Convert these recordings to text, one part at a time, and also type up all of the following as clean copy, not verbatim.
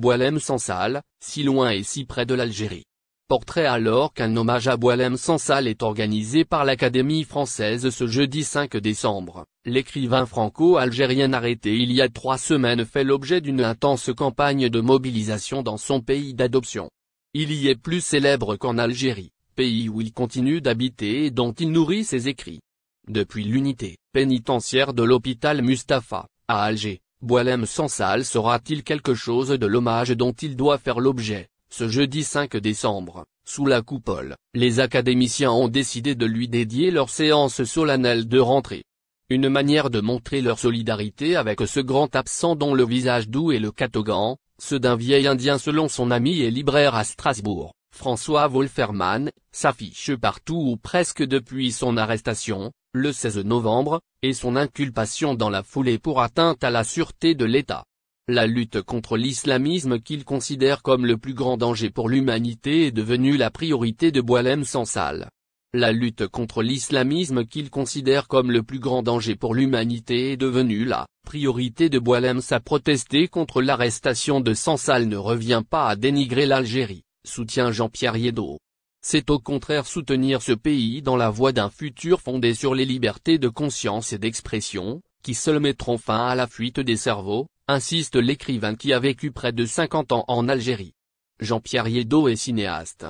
Boualem Sansal, si loin et si près de l'Algérie. Portrait alors qu'un hommage à Boualem Sansal est organisé par l'Académie française ce jeudi 5 décembre. L'écrivain franco-algérien arrêté il y a 3 semaines fait l'objet d'une intense campagne de mobilisation dans son pays d'adoption. Il y est plus célèbre qu'en Algérie, pays où il continue d'habiter et dont il nourrit ses écrits. Depuis l'unité pénitentiaire de l'hôpital Mustapha, à Alger, Boualem Sansal saura-t-il quelque chose de l'hommage dont il doit faire l'objet? Ce jeudi 5 décembre, sous la coupole, les académiciens ont décidé de lui dédier leur séance solennelle de rentrée. Une manière de montrer leur solidarité avec ce grand absent dont le visage doux est le catogan, ceux d'un vieil indien selon son ami et libraire à Strasbourg, François Wolfermann, s'affiche partout ou presque depuis son arrestation, le 16 novembre, et son inculpation dans la foulée pour atteinte à la sûreté de l'État. La lutte contre l'islamisme qu'il considère comme le plus grand danger pour l'humanité est devenue la priorité de Boualem Sansal. La lutte contre l'islamisme qu'il considère comme le plus grand danger pour l'humanité est devenue la priorité de Boualem. Sa protester contre l'arrestation de Sansal ne revient pas à dénigrer l'Algérie, soutient Jean-Pierre Yeddo. C'est au contraire soutenir ce pays dans la voie d'un futur fondé sur les libertés de conscience et d'expression, qui seules mettront fin à la fuite des cerveaux, insiste l'écrivain qui a vécu près de 50 ans en Algérie. Jean-Pierre Yeddo est cinéaste.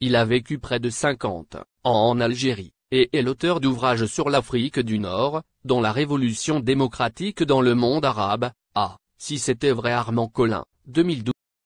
Il a vécu près de 50 ans en Algérie, et est l'auteur d'ouvrages sur l'Afrique du Nord, dont la révolution démocratique dans le monde arabe. Ah, si c'était vrai. Armand Collin, 2012.